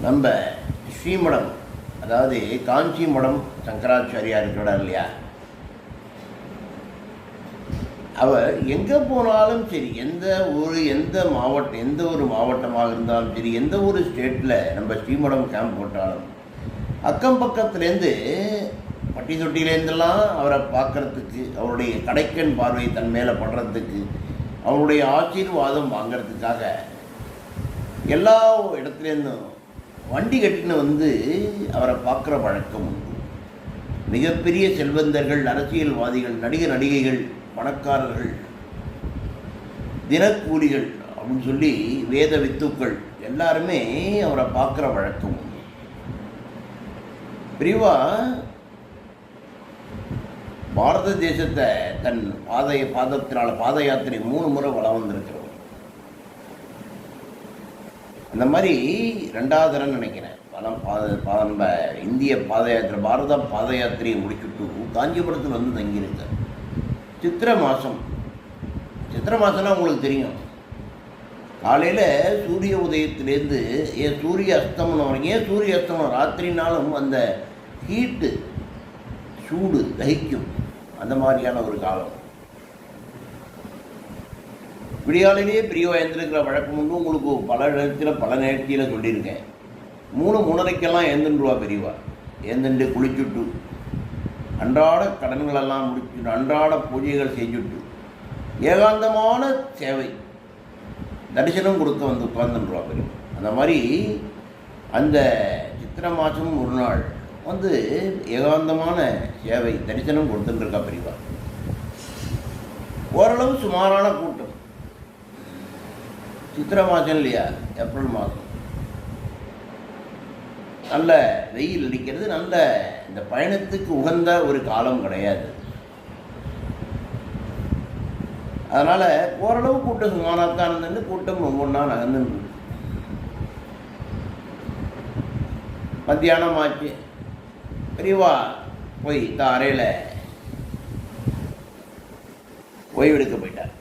நம்ம ஸ்ரீமடம், அதாவது காஞ்சி மடம் சங்கராச்சாரியா இருக்கிறார் இல்லையா, அவர் எங்கே போனாலும் சரி, எந்த ஒரு மாவட்டமாக இருந்தாலும் சரி, எந்த ஒரு ஸ்டேட்டில் நம்ம ஸ்ரீமடம் கேம்ப் போட்டாலும் அக்கம் பக்கத்துலேருந்து பட்டி தொட்டியிலேருந்தெல்லாம் அவரை பார்க்குறதுக்கு, அவருடைய கடைக்கண் பார்வை தன் மேலே படுறதுக்கு, அவருடைய ஆசீர்வாதம் வாங்கிறதுக்காக எல்லா இடத்துலேருந்தும் வண்டி கட்டின்னு வந்து அவரை பார்க்குற வழக்கம் உண்டு. மிகப்பெரிய செல்வந்தர்கள், அரசியல்வாதிகள், நடிகைகள், பணக்காரர்கள், தினக்கூலிகள் அப்படின்னு சொல்லி வேத வித்துக்கள் எல்லாருமே அவரை பார்க்குற வழக்கம் உண்டு. பிரிவா பாரத தேசத்தை தன் பாத யாத்திரை 3 முறை வளம் வந்திருக்கிறோம். அந்த மாதிரி 2வது தரம் நினைக்கிறேன் நம்ம இந்திய பாத யாத்திரை, பாரத பாத யாத்திரையை முடிச்சுட்டு காஞ்சிபுரத்தில் வந்து தங்கியிருக்க. சித்திரை மாதம்னா உங்களுக்கு தெரியும், காலையில் சூரிய உதயத்திலேருந்து சூரிய அஸ்தமனம் வரைக்கும், சூரிய அஸ்தமனம் ராத்திரினாலும் அந்த ஹீட்டு, சூடு தகிக்கும். அந்த மாதிரியான ஒரு காலம். விடியாலையிலேயே பெரியவா எழுந்திருக்கிற வழக்கம் உண்டு. உங்களுக்கு பல நேரத்தில் சொல்லியிருக்கேன். 3:30க்கெல்லாம் எழுந்துருவா பெரியவா. எழுந்துட்டு குளிச்சுட்டு அன்றாட கடன்களெல்லாம் முடிச்சுட்டு அன்றாட பூஜைகள் செஞ்சுட்டு ஏகாந்தமான சேவை தரிசனம் கொடுக்க வந்து உட்கார்ந்துருவா பெரியவா. அந்த மாதிரி அந்த சித்திரை மாதம் ஒரு நாள் வந்து ஏகாந்தமான சேவை தரிசனம் கொடுத்துட்டுருக்கா பெரியவா. ஓரளவு சுமாரான கூட்டம். சித்திரை மாதம் இல்லையா, ஏப்ரல் மாதம், நல்ல வெயில் அடிக்கிறது, நல்ல இந்த பயணத்துக்கு உகந்த ஒரு காலம் கிடையாது. அதனால் ஓரளவு கூட்டம் சுமாராகத்தான் இருந்துட்டு கூட்டம் ஒவ்வொன்றா நகர்ந்துட்டு. மத்தியானம் ஆச்சு. பெரியவா போய் அறையில் ஓய்வெடுக்க போயிட்டார்.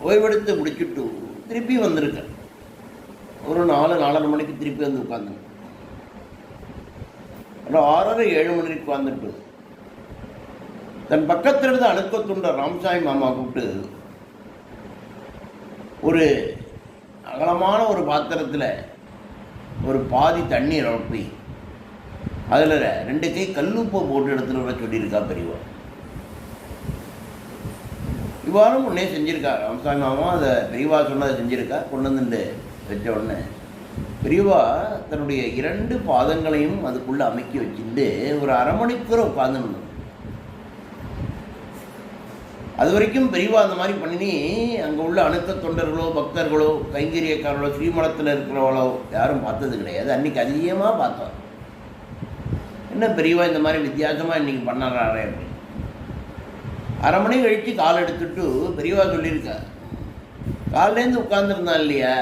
ஓய்வெடுத்து முடிச்சுட்டு திருப்பி வந்திருக்க. ஒரு 4-4:30 மணிக்கு திருப்பி வந்து உட்காந்துங்க. அப்புறம் 6:30-7 மணிக்கு உட்காந்துட்டு தன் பக்கத்தில் இருந்து அணுக்கத்துண்ட ராமசாமி மாமா கூப்பிட்டு ஒரு அகலமான ஒரு பாத்திரத்தில் ஒரு பாதி தண்ணீர் நிரப்பி அதில் 2 கை கல்லுப்பை போட்டு எடுத்துகிட்டு வர சொல்லியிருக்கா பெரியவா. இவ்வாறும் முன்னே செஞ்சுருக்கா ராமசாமி மாமா. அதை பெரியவா சொன்னதை செஞ்சுருக்கா. கொண்டு வந்துட்டு வச்ச உடனே பெரியவா தன்னுடைய 2 பாதங்களையும் அதுக்குள்ளே அமைக்கி வச்சுட்டு ஒரு 1/2 மணிக்கூர் உட்காந்துன்னு. அது வரைக்கும் பெரியவா அந்த மாதிரி பண்ணி அங்கே உள்ள அணுக்க தொண்டர்களோ, பக்தர்களோ, கைங்கரியக்காரர்களோ, ஸ்ரீமடத்தில் இருக்கிறவளோ யாரும் பார்த்தது கிடையாது. அன்றைக்கி அதிகமாக பார்த்தோம். என்ன பெரியவா இந்த மாதிரி வித்தியாசமாக இன்றைக்கி பண்ணறாரே அப்படின்னு. 1/2 மணி கழித்து கால் எடுத்துட்டு பெரியவா சொல்லியிருக்கா, காலிலேருந்து உட்காந்துருந்தான் இல்லையா,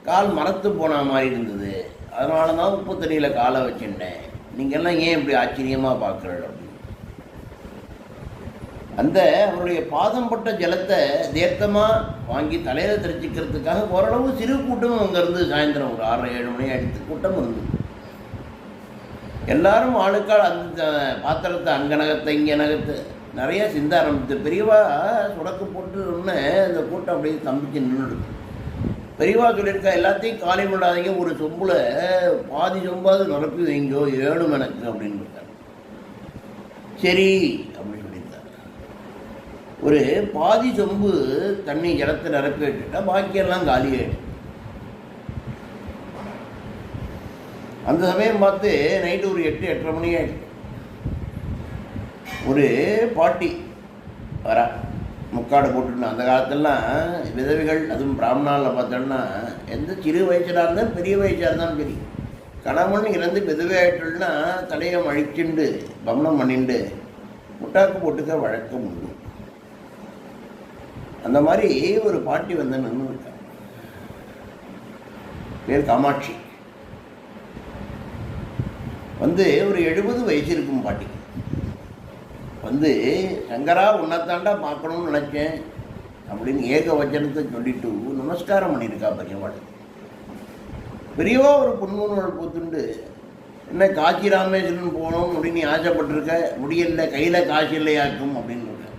கால் மரத்து போன மாதிரி இருந்தது, அதனால தான் உப்பு தண்ணியில் காலை வச்சுட்டேன், நீங்கள்லாம் ஏன் இப்படி ஆச்சரியமாக பார்க்குறீங்க அப்படின்னு. அந்த அவருடைய பாதம் பட்ட ஜலத்தை தீர்த்தமாக வாங்கி தலையில் தெரிச்சிக்கிறதுக்காக ஓரளவு சிறு கூட்டம் அங்கேருந்து சாயந்தரம் ஒரு 6-7 மணி அடித்து கூட்டம் இருந்தது. எல்லாரும் ஆளுக்கால் அந்த பாத்திரத்தை அங்கே நகத்தை இங்கே நகத்தை நிறைய சிந்த ஆரம்பித்து. பெரியவா சுடக்கு போட்டுன்னு அந்த கூட்டம் அப்படியே தம்பிச்சு நின்றுடுது. பெரியவா சொல்லியிருக்கா, எல்லாத்தையும் காலை விடாதீங்க, ஒரு சொம்பில் பாதி சொம்பாவது நிரப்பி வைங்கோ, ஏழும் எனக்கு அப்படின்னு இருக்காரு. சரி அப்படின்னு சொல்லியிருக்காரு. ஒரு பாதி சொம்பு தண்ணி ஜலத்தை நிரப்பி வச்சுட்டா பாக்கியெல்லாம் காலியாயிடும். அந்த சமயம் பார்த்து நைட்டு ஒரு 8-8:30 மணி ஆகிடுச்சு. ஒரு பாட்டி வரா, முக்காடு போட்டுன்னு. அந்த காலத்திலலாம் விதவைகள், அதுவும் பிராமணாவில் பார்த்தோன்னா எந்த சிறு வயசாக இருந்தாலும் பெரிய வயசாக இருந்தாலும் சரி, கணவன் இறந்து விதவை ஆகிட்டோம்னா தலையை அழிச்சுண்டு பமனம் பண்ணிண்டு முட்டாக்கு போட்டுக்க வழக்கம் உண்டு. அந்த மாதிரி ஒரு பாட்டி வந்து நின்று இருக்கா. பேர் காமாட்சி. வந்து ஒரு 70 வயசு இருக்கும் பாட்டி. வந்து சங்கரா உன்னைத்தாண்டா பார்க்கணும்னு நினச்சேன் அப்படின்னு ஏக வச்சனத்தை சொல்லிட்டு நமஸ்காரம் பண்ணியிருக்கா பெரியவாள். பெரியவா ஒரு பொன்முனல் பூத்துண்டு, என்ன காசி ராமேஸ்வரன் போகணும் அப்படின்னு நீ ஆசைப்பட்டிருக்க, முடியல, கையில் காசு இல்லையாக்கும் அப்படின்னு இருக்க.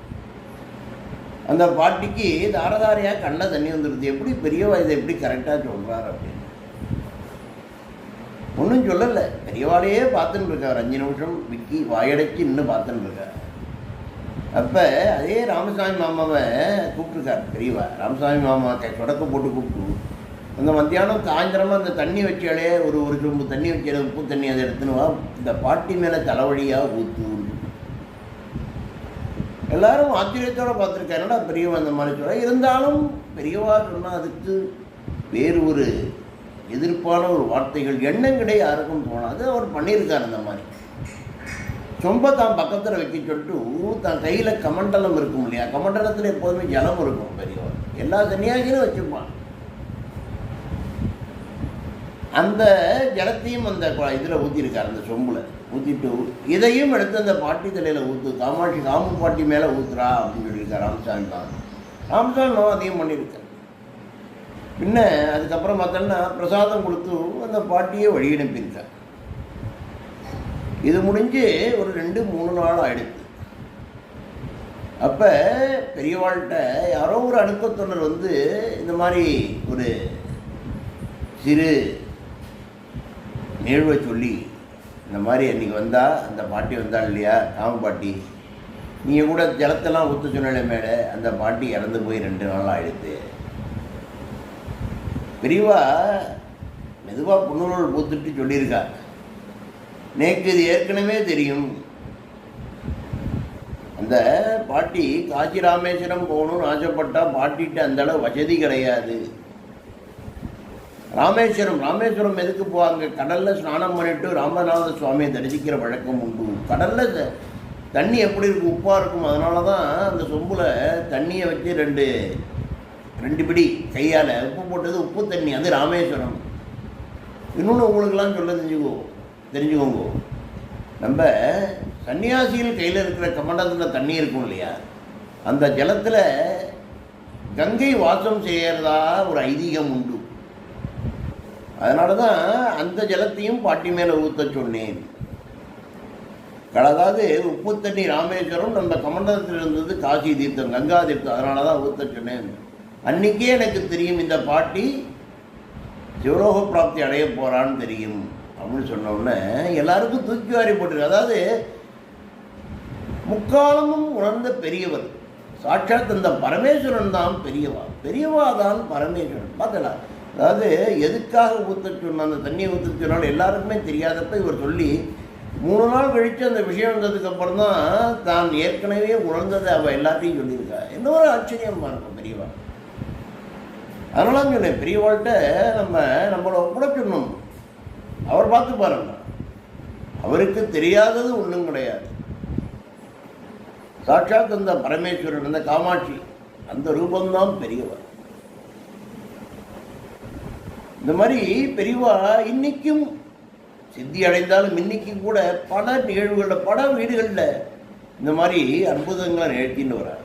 அந்த பாட்டிக்கு தாரதாரியாக கண்ண தண்ணி வந்துடுது. எப்படி பெரியவா இதை எப்படி கரெக்டாக சொல்கிறார் அப்படின்னு ஒன்றும் சொல்லலை. பெரியவாளையே பார்த்துன்னு இருக்கார். 5 நிமிஷம் விக்கி வாயடைச்சு இன்னும் பார்த்துன்னு இருக்கார். அப்போ அதே ராமசாமி மாமாவை கூப்பிட்டுருக்கார் பெரியவா. ராமசாமி மாமா சொடக்க போட்டு கூப்பிட்டு, அந்த மத்தியானம் சாயந்தரமாக அந்த தண்ணி வச்சாலே ஒரு சொம்பு தண்ணி வைக்கிற உப்பு தண்ணி அதை எடுத்துன்னு வா, இந்த பாட்டி மேலே தலைவழியாக ஊற்று. எல்லாரும் ஆச்சரியத்தோடு பார்த்துருக்காரு. என்னடா பெரியவா அந்த மாதிரி சொல்ல. இருந்தாலும் பெரியவா சொன்னால் அதுக்கு வேறு ஒரு எதிர்ப்பான ஒரு வார்த்தைகள் எண்ணங்களே யாருக்கும் தோணாது. அவர் பண்ணியிருக்கார். அந்த மாதிரி சொம்ப தான் பக்கத்தில் வைக்க சொல்லிட்டு தான் கையில் கமண்டலம் இருக்கும் இல்லையா, கமண்டலத்தில் எப்போதுமே ஜலம் இருக்கும். பெரியவர் எல்லா தண்ணியாகியும் வச்சுப்பான். அந்த ஜலத்தையும் அந்த இதில் ஊற்றிருக்கார், அந்த சொம்பில் ஊற்றிட்டு இதையும் எடுத்து அந்த பாட்டி தலையில் ஊற்று, காமு பாட்டி மேலே ஊற்றுறா அப்படின்னு சொல்லியிருக்கார் ராமசாமி தான். ராமசாமி அதையும் பண்ணியிருக்கார். பின்ன அதுக்கப்புறம் பார்த்தோன்னா பிரசாதம் கொடுத்து அந்த பாட்டியை வழி அனுப்பியிருக்கார். இது முடிஞ்சு ஒரு 2-3 நாள் ஆகிடுது. அப்போ பெரியவாள்கிட்ட யாரோ ஒரு அணுக்கத்தொண்டர் வந்து இந்த மாதிரி ஒரு சிறு நிகழ்வை சொல்லி, இந்த மாதிரி அன்றைக்கி வந்தால் அந்த பாட்டி வந்தாள் இல்லையா, காம பாட்டி, நீங்கள் கூட ஜலத்தெல்லாம் ஊற்ற சொன்னாலே மேலே அந்த பாட்டி இறந்து போய் 2 நாள் ஆகிடுது. பெரியவா மெதுவாக புன்னுருள் பூத்துட்டு சொல்லியிருக்கா, நேக்கு இது ஏற்கனவே தெரியும், அந்த பாட்டி காசி ராமேஸ்வரம் போகணும்னு ஆசைப்பட்டா பாட்டிகிட்ட அந்தளவு வசதி கிடையாது. ராமேஸ்வரம் எதுக்கு போவாங்க, கடலில் ஸ்நானம் பண்ணிவிட்டு ராமநாத சுவாமியை தரிசிக்கிற வழக்கம் உண்டு. கடலில் தண்ணி எப்படி இருக்கும், உப்பாக இருக்கும். அதனால தான் அந்த சொம்பில் தண்ணியை வச்சு 2 பிடி கையால் உப்பு போட்டது உப்பு தண்ணி, அது ராமேஸ்வரம். இன்னொன்று உங்களுக்கெல்லாம் சொல்ல தெரிஞ்சுக்கோங்க, நம்ம சன்னியாசிகள் கையில் இருக்கிற கமண்டத்தில் தண்ணி இருக்கும் இல்லையா, அந்த ஜலத்தில் கங்கை வாசம் செய்கிறதா ஒரு ஐதீகம் உண்டு. அதனால தான் அந்த ஜலத்தையும் பாட்டி மேலே ஊற்ற சொன்னேன். அதாவது உப்பு தண்ணி ராமேஸ்வரம், நம்ம கமண்டலத்தில் இருந்தது காசி தீர்த்தம், கங்கா தீர்த்தம். அதனால தான் ஊற்ற சொன்னேன். அன்றைக்கே எனக்கு தெரியும் இந்த பாட்டி சிவலோக பிராப்தி அடைய போகிறான்னு தெரியும் அப்படின்னு சொன்னோடனே எல்லாருக்கும் தூக்கி வாரி போட்டிருக்கு. அதாவது முக்காலமும் உணர்ந்த பெரியவர் சாட்சாத் அந்த பரமேஸ்வரன் தான் பெரியவா தான் பரமேஸ்வரன். பார்க்கலாம், அதாவது எதுக்காக ஊற்ற சொன்ன அந்த தண்ணியை ஊற்ற சொன்னாலும் எல்லாருக்குமே தெரியாதப்ப இவர் சொல்லி 3 நாள் கழித்து அந்த விஷயம் வந்ததுக்கப்புறம் தான் தான் ஏற்கனவே உணர்ந்ததை அவள் எல்லாத்தையும் சொல்லியிருக்கா. இன்னொரு ஆச்சரியமாக இருக்கும் பெரியவா. அதனால சொன்னேன், பெரியவாள்கிட்ட நம்மளை ஒப்பட சொன்னோம். அவர் பார்த்து பாருங்க, அவருக்கு தெரியாதது ஒன்றும் கிடையாது. சாட்சாத் அந்த பரமேஸ்வரன், அந்த காமாட்சி, அந்த ரூபந்தான் பெரியவர். இந்த மாதிரி பெரியவா இன்னைக்கும் சித்தி அடைந்தாலும் இன்னைக்கும் கூட பல நிகழ்வுகளில் பல வீடுகளில் இந்த மாதிரி அற்புதங்களை நிகழ்த்தின்னு வரார்.